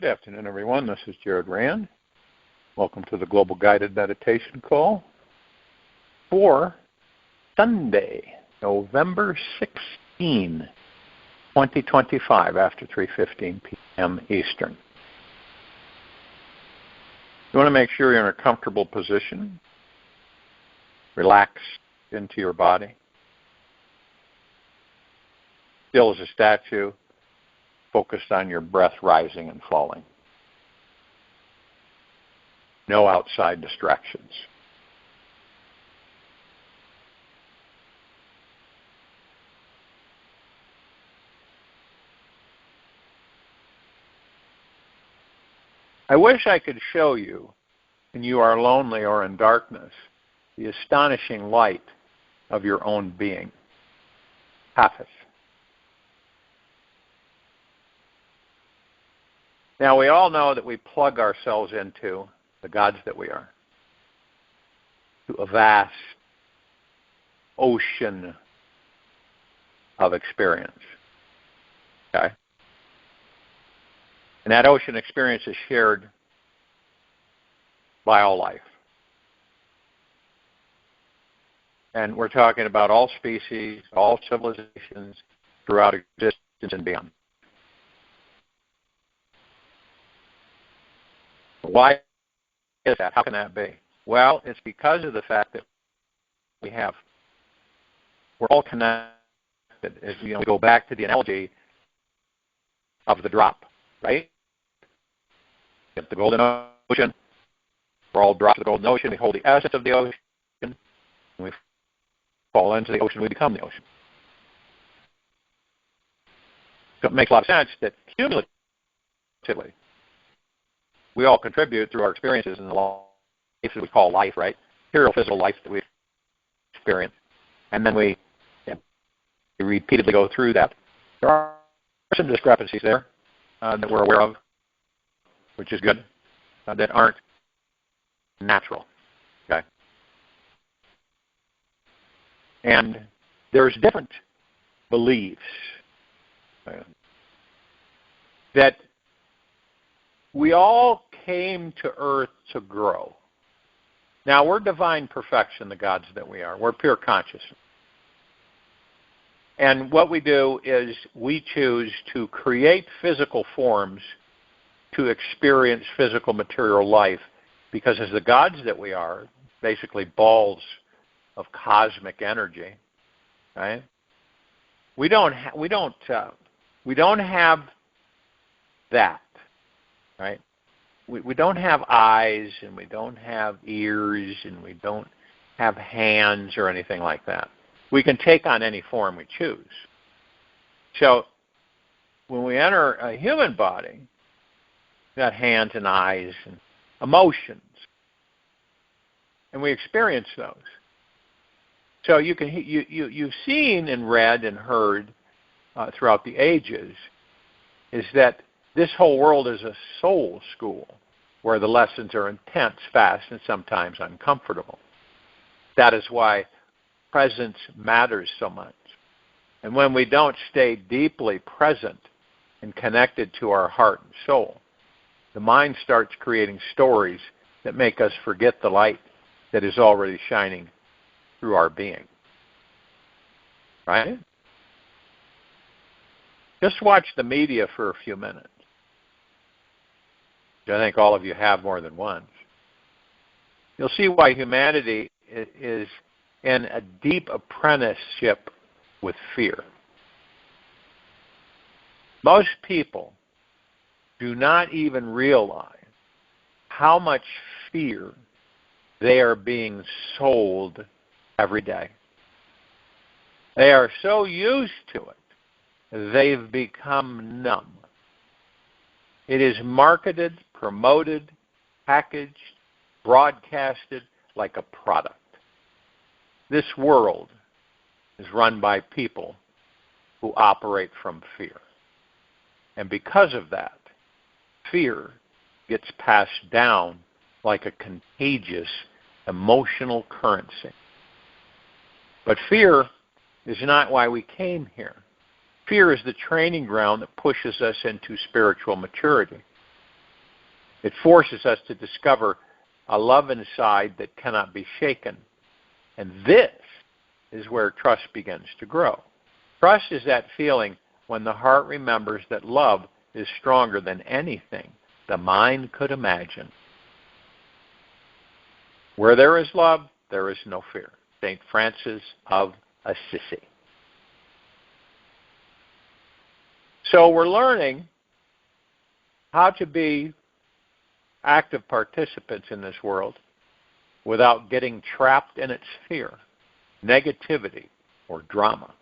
afternoon, everyone. This is Jared Rand. Welcome to the Global Guided Meditation Call for Sunday, November 16, 2025, after 3:15 p.m. Eastern. You want to make sure you're in a comfortable position. Relax into your body. Still as a statue, focused on your breath rising and falling. No outside distractions. I wish I could show you, when you are lonely or in darkness, the astonishing light of your own being. Hafiz. Now, we all know that we plug ourselves into the gods that we are, to a vast ocean of experience. Okay? And that ocean experience is shared by all life. And we're talking about all species, all civilizations throughout existence and beyond. Why is that? How can that be? Well, it's because of the fact that we're all connected. As we go back to the analogy of the drop, right? You have the golden ocean. We're all drops of the golden ocean. We hold the essence of the ocean. And we fall into the ocean. We become the ocean. So it makes a lot of sense that cumulatively, we all contribute through our experiences in the life that we call life, right? Material, physical life that we experience. And then we repeatedly go through that. There are some discrepancies there that we're aware of, which is good, that aren't natural. Okay? And there's different beliefs that we all came to earth to grow. Now, we're divine perfection, the gods that we are. We're pure consciousness. And what we do is we choose to create physical forms to experience physical material life, because as the gods that we are, basically balls of cosmic energy, right? We don't have that. Right? We don't have eyes, and we don't have ears, and we don't have hands or anything like that. We can take on any form we choose. So when we enter a human body, we've got hands and eyes and emotions, and we experience those. So you've seen and read and heard throughout the ages is that this whole world is a soul school where the lessons are intense, fast, and sometimes uncomfortable. That is why presence matters so much. And when we don't stay deeply present and connected to our heart and soul, the mind starts creating stories that make us forget the light that is already shining through our being. Right? Just watch the media for a few minutes. I think all of you have more than once. You'll see why humanity is in a deep apprenticeship with fear. Most people do not even realize how much fear they are being sold every day. They are so used to it, they've become numb. It is marketed, promoted, packaged, broadcasted like a product. This world is run by people who operate from fear. And because of that, fear gets passed down like a contagious emotional currency. But fear is not why we came here. Fear is the training ground that pushes us into spiritual maturity. It forces us to discover a love inside that cannot be shaken. And this is where trust begins to grow. Trust is that feeling when the heart remembers that love is stronger than anything the mind could imagine. Where there is love, there is no fear. St. Francis of Assisi. So we're learning how to be active participants in this world without getting trapped in its fear, negativity, or drama.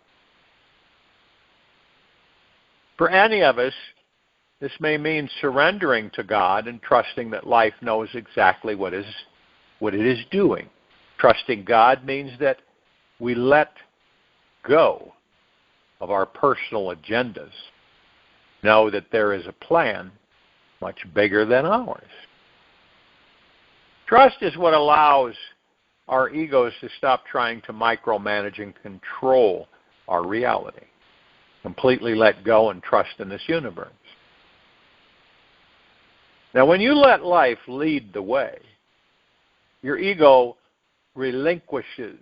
For any of us, this may mean surrendering to God and trusting that life knows exactly what it is doing. Trusting God means that we let go of our personal agendas, know that there is a plan much bigger than ours. Trust is what allows our egos to stop trying to micromanage and control our reality. Completely let go and trust in this universe. Now, when you let life lead the way, your ego relinquishes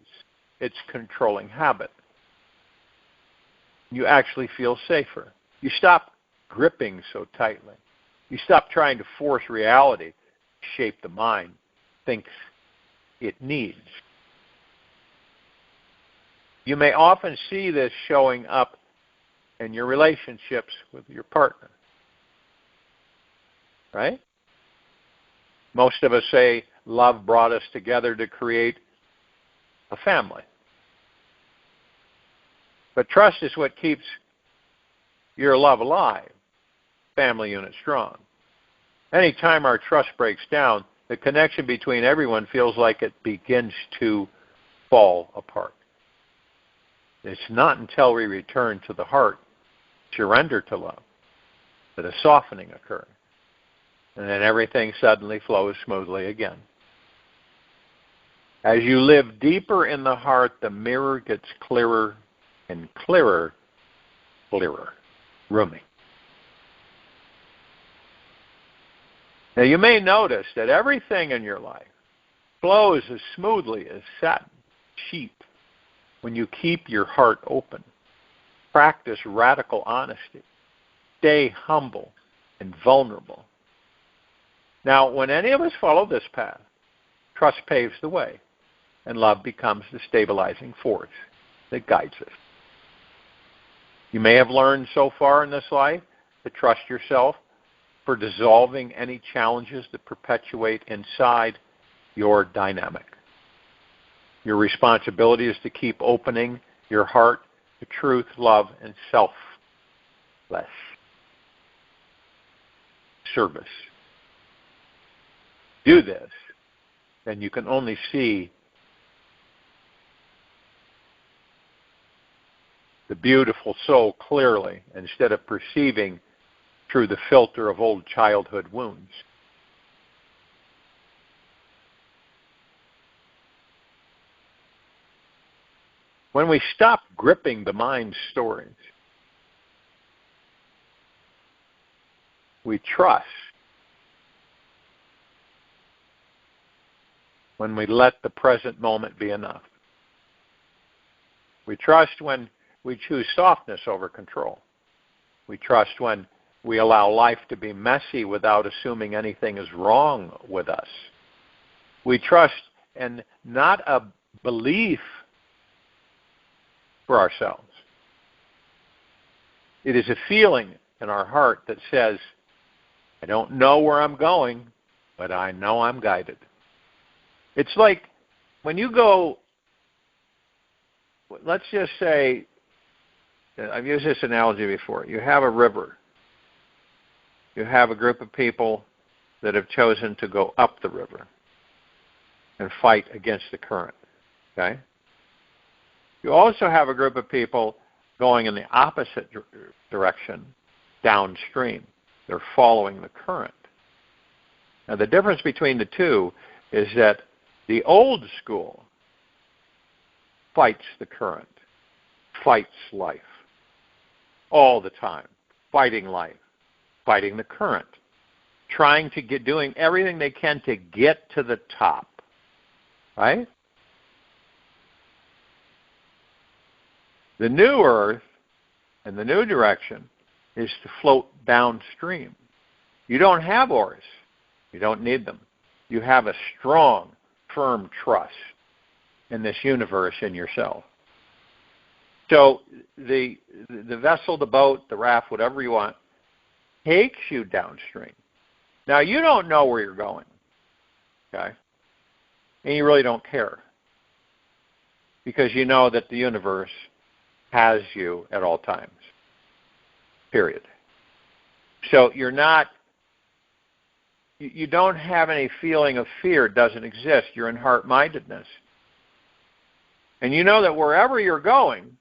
its controlling habit. You actually feel safer. You stop gripping so tightly. You stop trying to force reality to shape the mind thinks it needs. You may often see this showing up in your relationships with your partner. Right? Most of us say love brought us together to create a family. But trust is what keeps your love alive, family unit strong. Anytime our trust breaks down, the connection between everyone feels like it begins to fall apart. It's not until we return to the heart, surrender to love, that a softening occurs. And then everything suddenly flows smoothly again. As you live deeper in the heart, the mirror gets clearer and clearer, rooming. Now you may notice that everything in your life flows as smoothly as satin sheep when you keep your heart open. Practice radical honesty. Stay humble and vulnerable. Now, when any of us follow this path, trust paves the way, and love becomes the stabilizing force that guides us. You may have learned so far in this life to trust yourself for dissolving any challenges that perpetuate inside your dynamic. Your responsibility is to keep opening your heart to truth, love, and selfless service. Do this, then you can only see the beautiful soul clearly instead of perceiving through the filter of old childhood wounds. When we stop gripping the mind's stories, we trust. When we let the present moment be enough. We trust when we choose softness over control. We trust when we allow life to be messy without assuming anything is wrong with us. We trust in not a belief for ourselves. It is a feeling in our heart that says, I don't know where I'm going, but I know I'm guided. It's like when you go, let's just say, I've used this analogy before. You have a river. You have a group of people that have chosen to go up the river and fight against the current. Okay? You also have a group of people going in the opposite direction, downstream. They're following the current. Now, the difference between the two is that the old school fights the current, fights life all the time, fighting life, fighting the current, trying to doing everything they can to get to the top, right? The new earth and the new direction is to float downstream. You don't have oars. You don't need them. You have a strong, firm trust in this universe and yourself. So the vessel, the boat, the raft, whatever you want, takes you downstream. Now, you don't know where you're going, okay? And you really don't care, because you know that the universe has you at all times, period. So you're not, you don't have any feeling of fear. It doesn't exist. You're in heart-mindedness. And you know that wherever you're going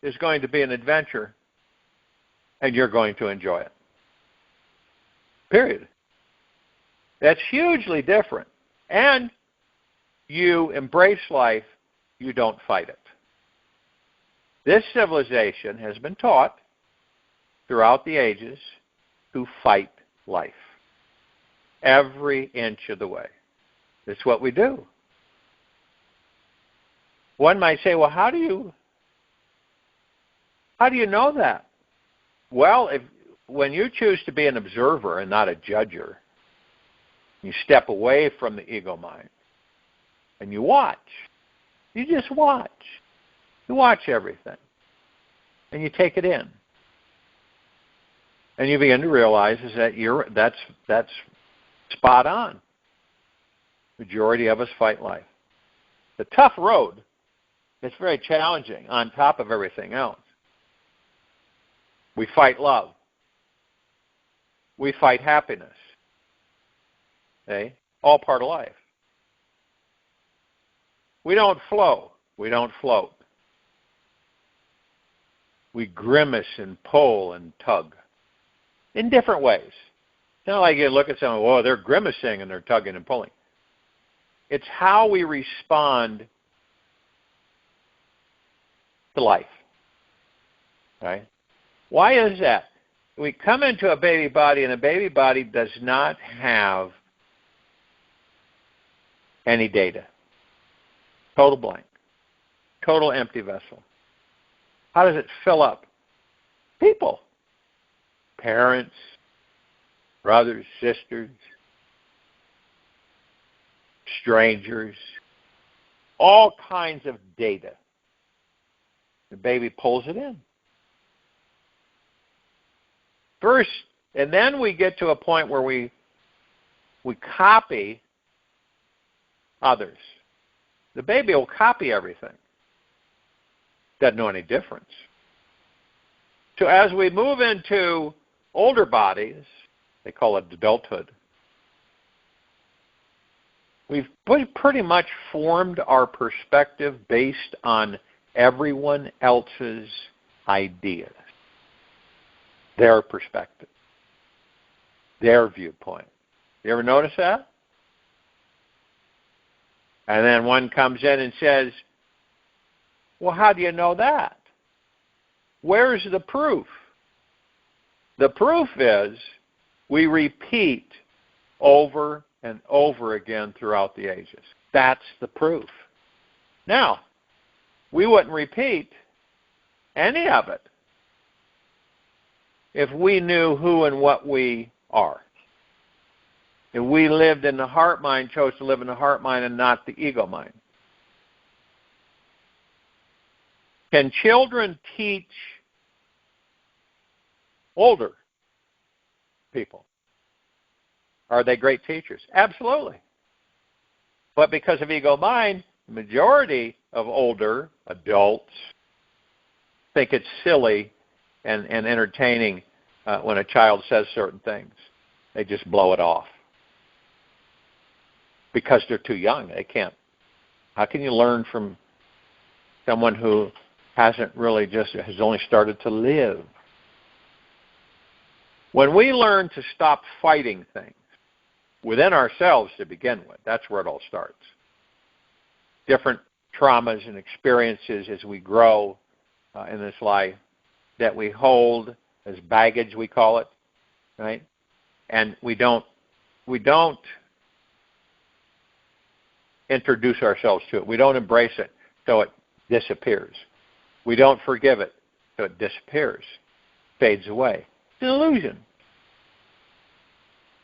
is going to be an adventure, and you're going to enjoy it. Period. That's hugely different. And you embrace life. You don't fight it. This civilization has been taught throughout the ages to fight life every inch of the way. It's what we do. One might say, well, how do you know that? Well, when you choose to be an observer and not a judger, you step away from the ego mind and you watch. You just watch. You watch everything. And you take it in. And you begin to realize is that that's spot on. Majority of us fight life. The tough road, it's very challenging on top of everything else. We fight love. We fight happiness. Okay? All part of life. We don't flow. We don't float. We grimace and pull and tug in different ways. It's not like you look at someone, whoa, they're grimacing and they're tugging and pulling. It's how we respond to life. Right? Why is that? We come into a baby body, and a baby body does not have any data. Total blank. Total empty vessel. How does it fill up? People. Parents, brothers, sisters, strangers, all kinds of data. The baby pulls it in. First, and then we get to a point where we copy others. The baby will copy everything. Doesn't know any difference. So as we move into older bodies, they call it adulthood, we've pretty much formed our perspective based on everyone else's ideas, their perspective, their viewpoint. You ever notice that? And then one comes in and says, well, how do you know that? Where's the proof? The proof is we repeat over and over again throughout the ages. That's the proof. Now, we wouldn't repeat any of it if we knew who and what we are. If we lived in the heart mind, chose to live in the heart mind and not the ego mind. Can children teach older people? Are they great teachers? Absolutely. But because of ego mind, the majority of older adults think it's silly and entertaining when a child says certain things. They just blow it off. Because they're too young. They can't. How can you learn from someone who hasn't really has only started to live? When we learn to stop fighting things within ourselves to begin with, that's where it all starts. Different traumas and experiences as we grow in this life that we hold as baggage, we call it, right? and we don't introduce ourselves to it. We don't embrace it, so it disappears. We don't forgive it, so it disappears, fades away. It's an illusion.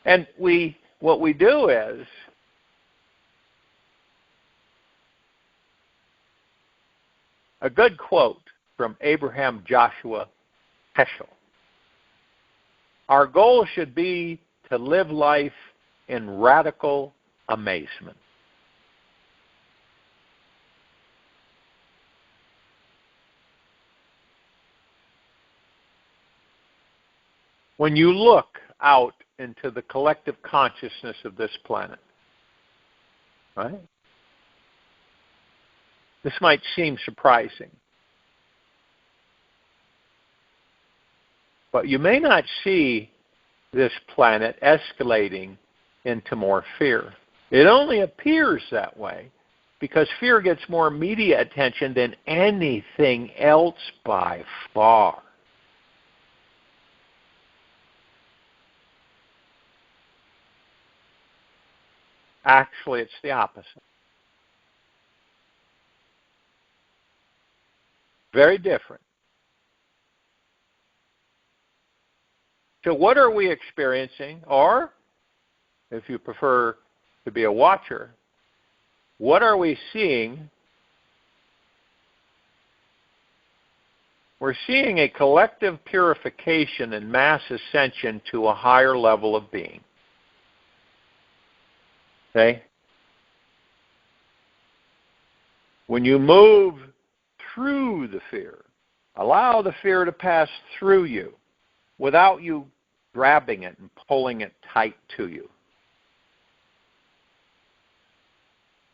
And what we do is a good quote from Abraham Joshua Heschel. Our goal should be to live life in radical amazement. When you look out into the collective consciousness of this planet, right? This might seem surprising, but you may not see this planet escalating into more fear. It only appears that way because fear gets more media attention than anything else by far. Actually, it's the opposite. Very different. So what are we experiencing? Or, if you prefer to be a watcher, what are we seeing? We're seeing a collective purification and mass ascension to a higher level of being. Okay? When you move through the fear, allow the fear to pass through you without you grabbing it and pulling it tight to you,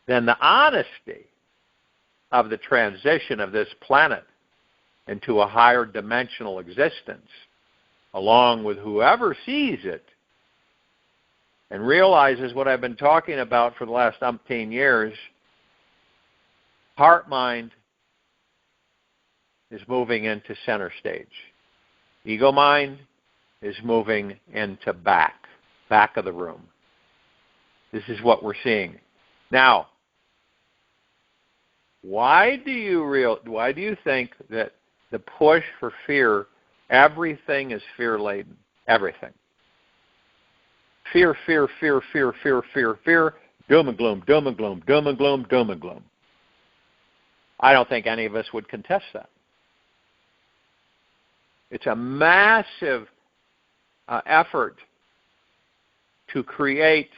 then the honesty of the transition of this planet into a higher dimensional existence, along with whoever sees it and realizes what I've been talking about for the last umpteen years, heart-mind is moving into center stage. Ego-mind is moving into back of the room. This is what we're seeing. Now, why do you think that the push for fear, everything is fear-laden? Everything. Fear, fear, fear, fear, fear, fear, fear, doom and gloom, doom and gloom, doom and gloom, doom and gloom. I don't think any of us would contest that. It's a massive effort to create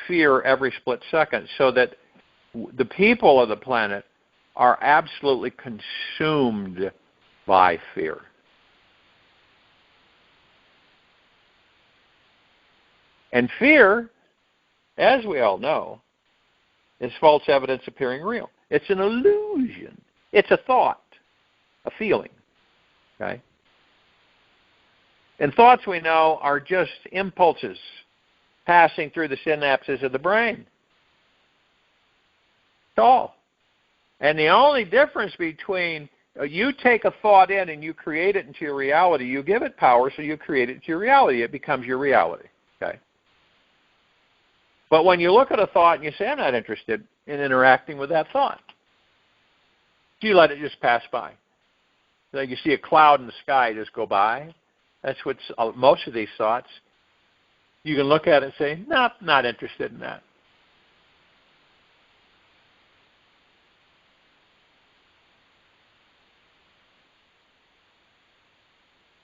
fear every split second so that the people of the planet are absolutely consumed by fear. And fear, as we all know, is false evidence appearing real. It's an illusion. It's a thought, a feeling. Okay? And thoughts, we know, are just impulses passing through the synapses of the brain. That's all. And the only difference between you take a thought in and you create it into your reality, you give it power, so you create it into your reality. It becomes your reality. Okay? But when you look at a thought and you say, I'm not interested in interacting with that thought, you let it just pass by. Like you see a cloud in the sky just go by. That's what most of these thoughts. You can look at it and say, no, not interested in that.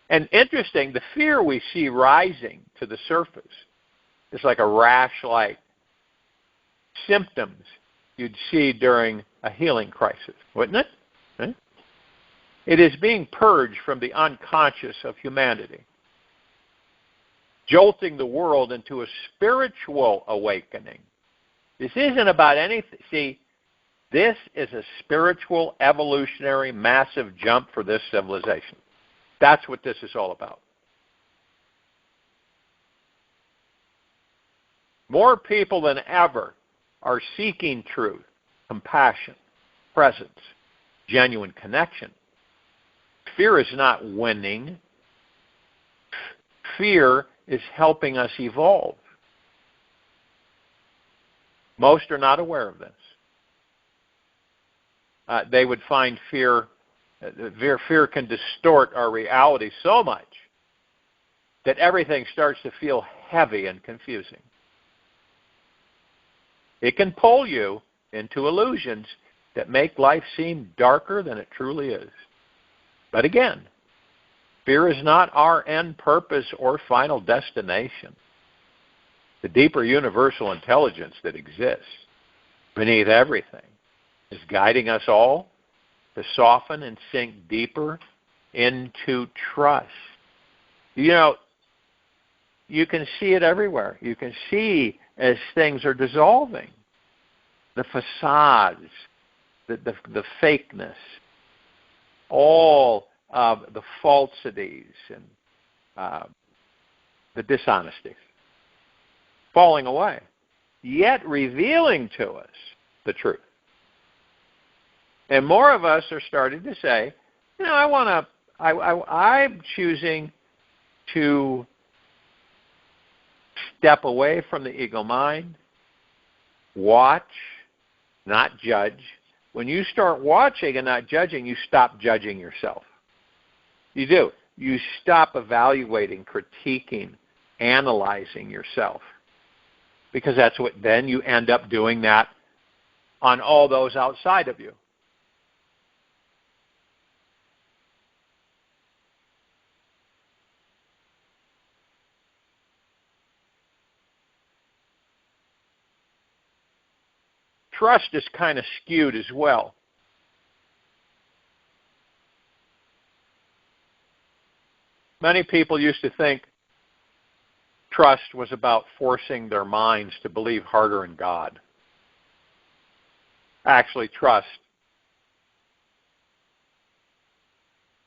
And interesting, the fear we see rising to the surface is like a rash-like symptoms you'd see during a healing crisis, wouldn't it? Right? It is being purged from the unconscious of humanity, jolting the world into a spiritual awakening. This isn't about anything. See, this is a spiritual, evolutionary, massive jump for this civilization. That's what this is all about. More people than ever are seeking truth, compassion, presence, genuine connection. Fear is not winning. Fear is helping us evolve. Most are not aware of this. They would find fear can distort our reality so much that everything starts to feel heavy and confusing. It can pull you into illusions that make life seem darker than it truly is. But again, fear is not our end purpose or final destination. The deeper universal intelligence that exists beneath everything is guiding us all to soften and sink deeper into trust. You know, you can see it everywhere. You can see as things are dissolving, the facades, the fakeness, all of the falsities and the dishonesties falling away, yet revealing to us the truth. And more of us are starting to say, you know, I'm choosing to step away from the ego mind, watch, not judge. When you start watching and not judging, you stop judging yourself. You do. You stop evaluating, critiquing, analyzing yourself. Because that's what then you end up doing that on all those outside of you. Trust is kind of skewed as well. Many people used to think trust was about forcing their minds to believe harder in God. Actually, trust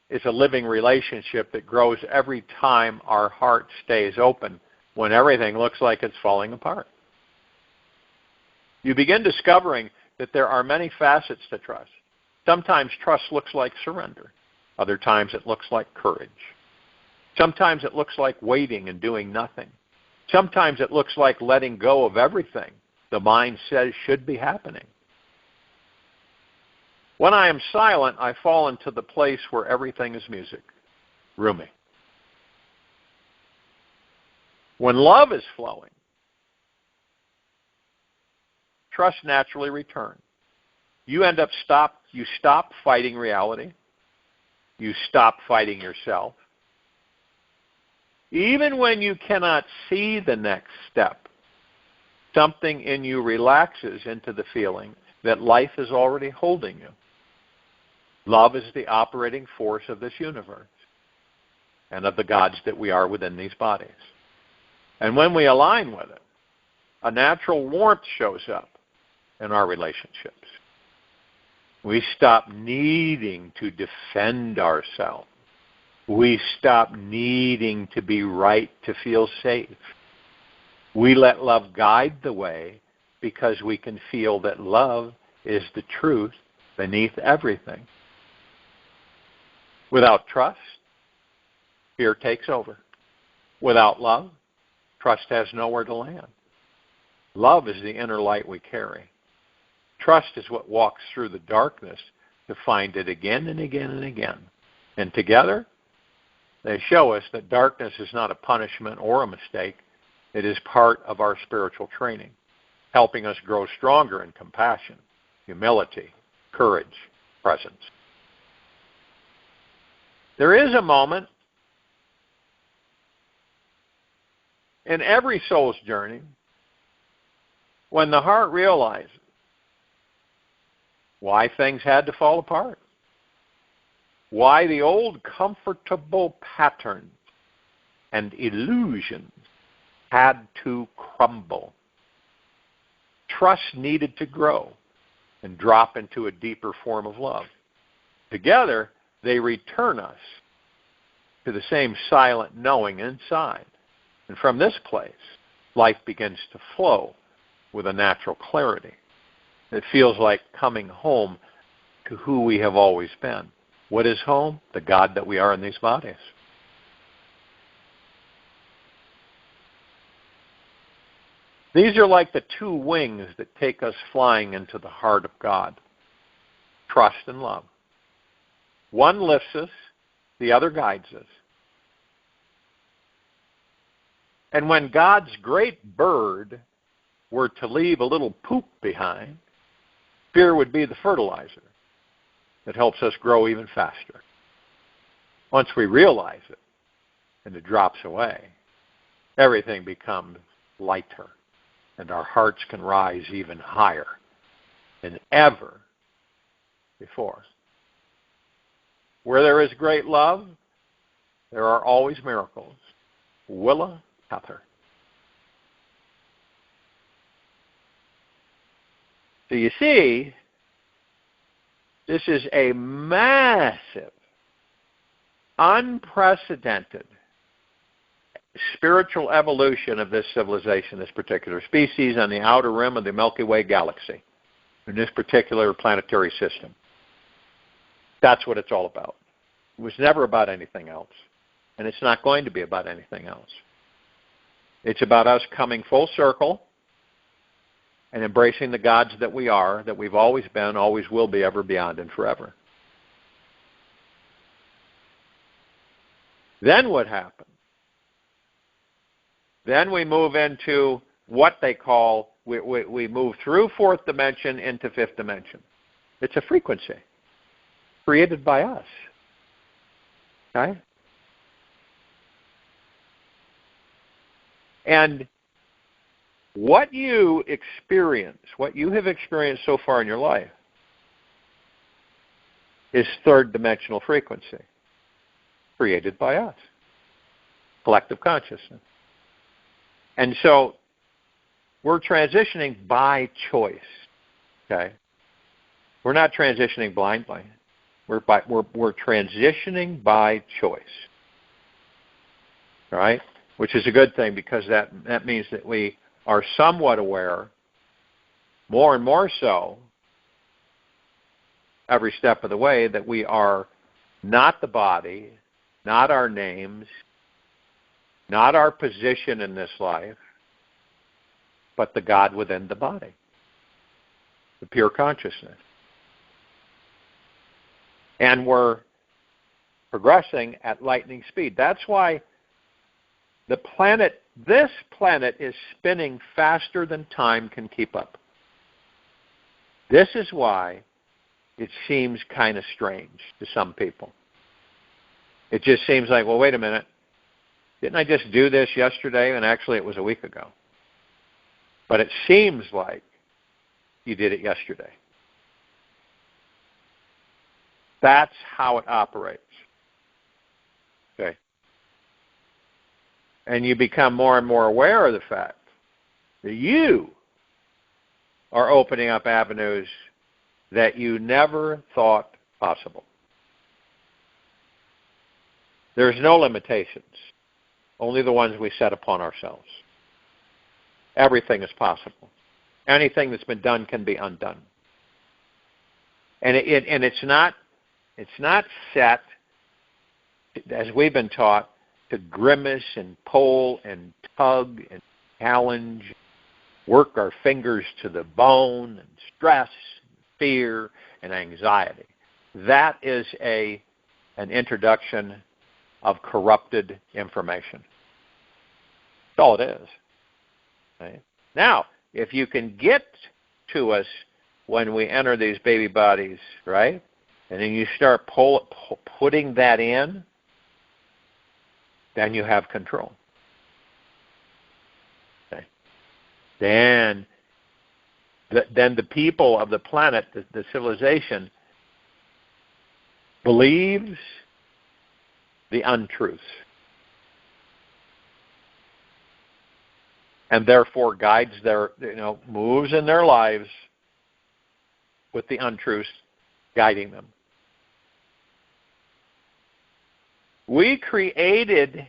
is a living relationship that grows every time our heart stays open when everything looks like it's falling apart. You begin discovering that there are many facets to trust. Sometimes trust looks like surrender. Other times it looks like courage. Sometimes it looks like waiting and doing nothing. Sometimes it looks like letting go of everything the mind says should be happening. When I am silent, I fall into the place where everything is music, roomy. When love is flowing, trust naturally returns. You stop fighting reality. You stop fighting yourself. Even when you cannot see the next step, something in you relaxes into the feeling that life is already holding you. Love is the operating force of this universe and of the gods that we are within these bodies. And when we align with it, a natural warmth shows up in our relationships. We stop needing to defend ourselves. We stop needing to be right to feel safe. We let love guide the way because we can feel that love is the truth beneath everything. Without trust, fear takes over. Without love, trust has nowhere to land. Love is the inner light we carry. Trust is what walks through the darkness to find it again and again and again. And together, they show us that darkness is not a punishment or a mistake. It is part of our spiritual training, helping us grow stronger in compassion, humility, courage, presence. There is a moment in every soul's journey when the heart realizes why things had to fall apart, why the old comfortable patterns and illusions had to crumble. Trust needed to grow and drop into a deeper form of love. Together, they return us to the same silent knowing inside. And from this place, life begins to flow with a natural clarity. It feels like coming home to who we have always been. What is home? The God that we are in these bodies. These are like the two wings that take us flying into the heart of God. Trust and love. One lifts us, the other guides us. And when God's great bird were to leave a little poop behind, fear would be the fertilizer that helps us grow even faster. Once we realize it and it drops away, everything becomes lighter and our hearts can rise even higher than ever before. Where there is great love, there are always miracles. Willa Cather. So you see, this is a massive, unprecedented spiritual evolution of this civilization, this particular species on the outer rim of the Milky Way galaxy, in this particular planetary system. That's what it's all about. It was never about anything else, and it's not going to be about anything else. It's about us coming full circle and embracing the gods that we are, that we've always been, always will be, ever, beyond, and forever. Then what happens? Then we move into what they call, we move through fourth dimension into fifth dimension. It's a frequency created by us. Okay? And what you experience, what you have experienced so far in your life, is third dimensional frequency created by us, collective consciousness. And so we're transitioning by choice. Okay? We're not transitioning blindly. We're transitioning by choice. All right? Which is a good thing, because that means that we are somewhat aware, more and more so, every step of the way, that we are not the body, not our names, not our position in this life, but the God within the body, the pure consciousness. And we're progressing at lightning speed. That's why this planet is spinning faster than time can keep up. This is why it seems kind of strange to some people. It just seems like, well, wait a minute. Didn't I just do this yesterday? And actually it was a week ago. But it seems like you did it yesterday. That's how it operates. Okay. And you become more and more aware of the fact that you are opening up avenues that you never thought possible. There's no limitations, only the ones we set upon ourselves. Everything is possible. Anything that's been done can be undone. And it's not set, as we've been taught, to grimace and pull and tug and challenge, work our fingers to the bone, and stress, and fear, and anxiety. That is an introduction of corrupted information. That's all it is. Right? Now, if you can get to us when we enter these baby bodies, right, and then you start putting that in, then you have control. Okay. Then the people of the planet, the civilization, believes the untruths, and therefore guides moves in their lives with the untruths guiding them. We created,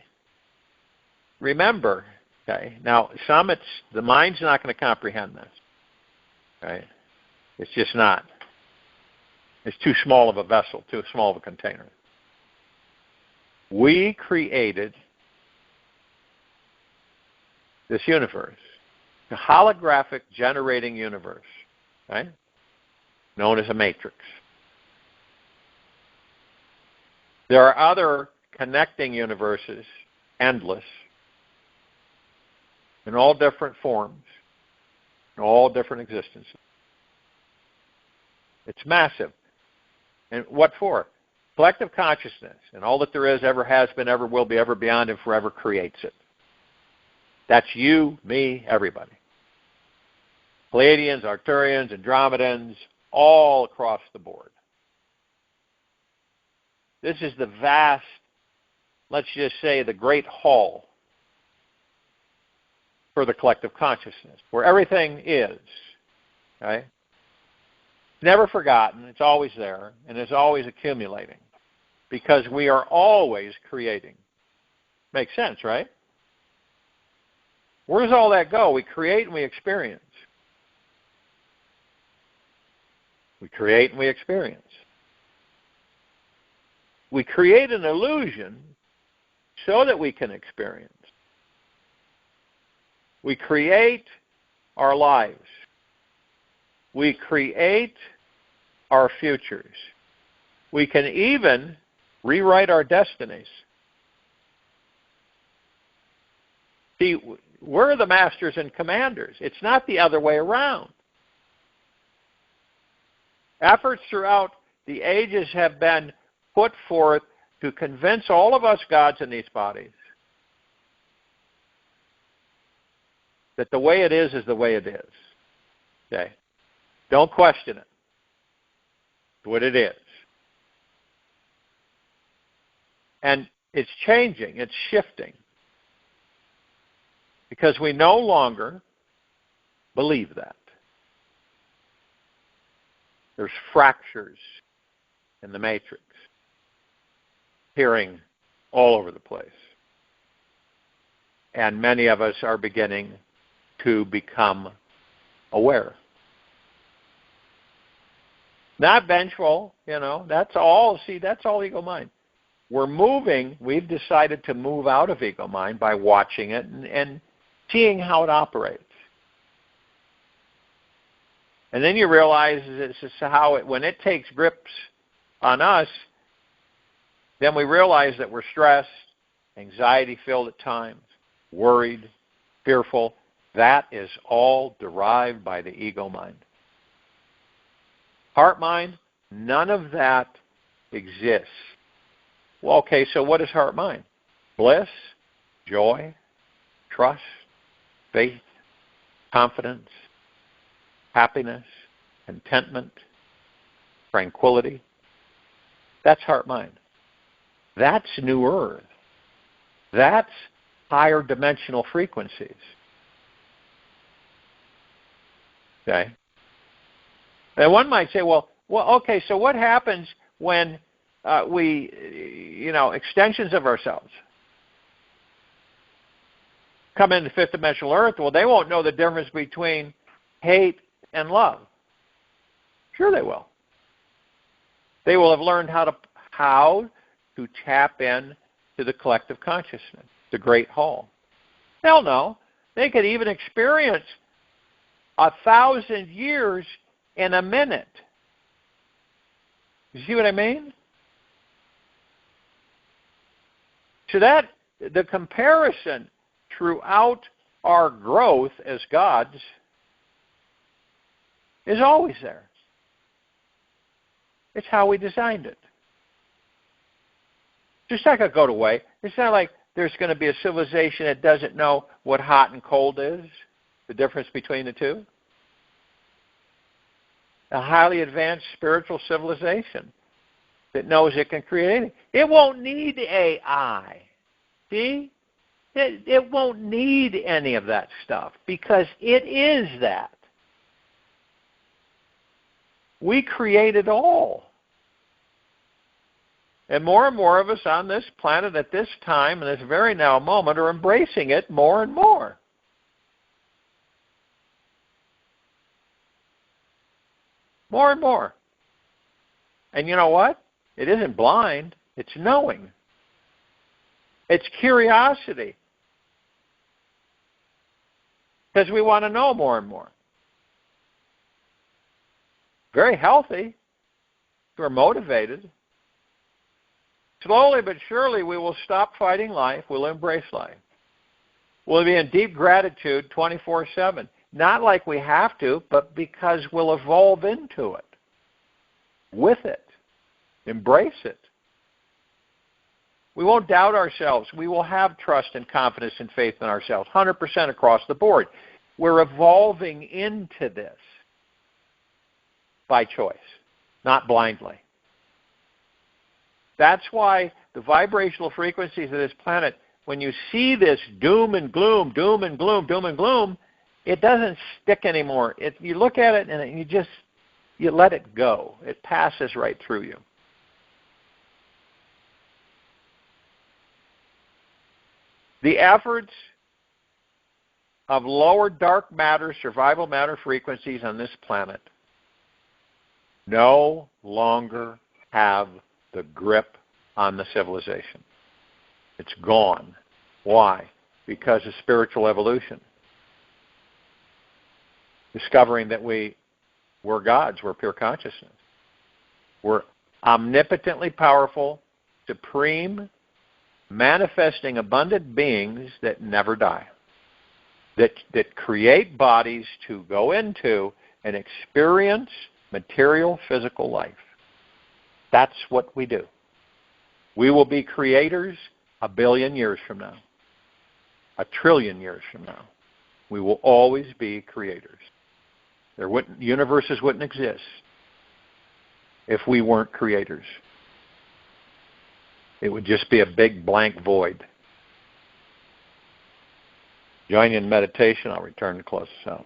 remember, okay, now the mind's not going to comprehend this, right? It's just not. It's too small of a vessel, too small of a container. We created this universe The holographic generating universe, right? Known as a matrix. There are other connecting universes, endless, in all different forms, in all different existences. It's massive. And what for? Collective consciousness, and all that there is, ever has been, ever will be, ever beyond, and forever creates it. That's you, me, everybody. Pleiadians, Arcturians, Andromedans, all across the board. This is the vast, let's just say, the great hall for the collective consciousness, where everything is, right? Never forgotten, it's always there, and it's always accumulating, because we are always creating. Makes sense, right? Where does all that go? We create and we experience. We create and we experience. We create an illusion so that we can experience. We create our lives. We create our futures. We can even rewrite our destinies. See, we're the masters and commanders. It's not the other way around. Efforts throughout the ages have been put forth to convince all of us gods in these bodies that the way it is the way it is. Okay? Don't question it. It's what it is. And it's changing. It's shifting. Because we no longer believe that. There's fractures in the matrix appearing all over the place. And many of us are beginning to become aware. Not vengeful, that's all ego mind. We're moving, we've decided to move out of ego mind by watching it and seeing how it operates. And then you realize this is how when it takes grips on us, then we realize that we're stressed, anxiety-filled at times, worried, fearful. That is all derived by the ego mind. Heart mind, none of that exists. Well, okay, so what is heart mind? Bliss, joy, trust, faith, confidence, happiness, contentment, tranquility. That's heart mind. That's New Earth. That's higher dimensional frequencies. Okay? And one might say, well, okay, so what happens when extensions of ourselves come into fifth dimensional Earth? Well, they won't know the difference between hate and love. Sure they will. They will have learned how to tap in to the collective consciousness, the great hall. They'll know. They could even experience 1,000 years in a minute. You see what I mean? So that the comparison throughout our growth as gods is always there. It's how we designed it. Just not going to go away. It's not like there's going to be a civilization that doesn't know what hot and cold is, the difference between the two. A highly advanced spiritual civilization that knows it can create anything. It won't need AI. See? It won't need any of that stuff because it is that. We create it all. And more of us on this planet at this time, in this very now moment, are embracing it more and more. More and more. And you know what? It isn't blind. It's knowing. It's curiosity. because we want to know more and more. Very healthy. We're motivated. Slowly but surely we will stop fighting life. We'll embrace life. We'll be in deep gratitude 24/7. Not like we have to, but because we'll evolve into it. With it. Embrace it. We won't doubt ourselves. We will have trust and confidence and faith in ourselves, 100% across the board. We're evolving into this by choice, not blindly. That's why the vibrational frequencies of this planet, when you see this doom and gloom, doom and gloom, doom and gloom, it doesn't stick anymore. You look at it and you let it go. It passes right through you. The efforts of lower dark matter, survival matter frequencies on this planet no longer have the grip on the civilization. It's gone. Why? Because of spiritual evolution. Discovering that we're gods, we're pure consciousness. We're omnipotently powerful, supreme, manifesting abundant beings that never die, that create bodies to go into and experience material physical life. That's what we do. We will be creators 1 billion years from now, 1 trillion years from now. We will always be creators. Universes wouldn't exist if we weren't creators. It would just be a big blank void. Join you in meditation. I'll return to close this out.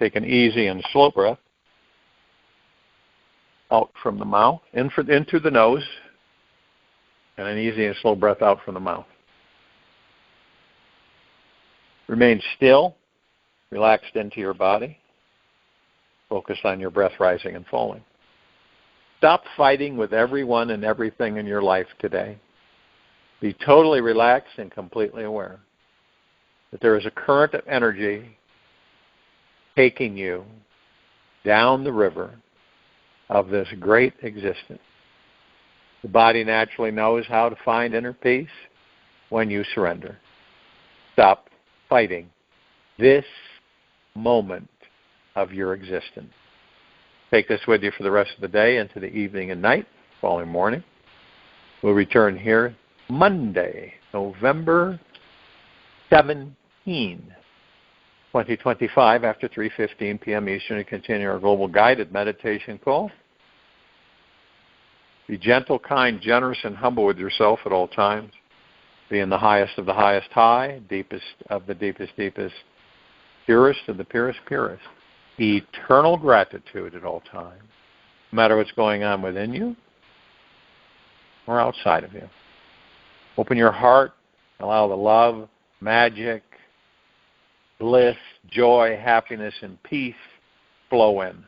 Take an easy and slow breath out from the mouth, in through the nose, and an easy and slow breath out from the mouth. Remain still, relaxed into your body. Focus on your breath rising and falling. Stop fighting with everyone and everything in your life today. Be totally relaxed and completely aware that there is a current of energy taking you down the river of this great existence. The body naturally knows how to find inner peace when you surrender. Stop fighting this moment of your existence. Take this with you for the rest of the day into the evening and night, following morning. We'll return here Monday, November 17, 2025, after 3:15 p.m. Eastern, to continue our global guided meditation call. Be gentle, kind, generous, and humble with yourself at all times. Be in the highest of the highest high, deepest of the deepest deepest, purest of the purest purest. Eternal gratitude at all times, no matter what's going on within you or outside of you. Open your heart, allow the love, magic, bliss, joy, happiness, and peace flow in.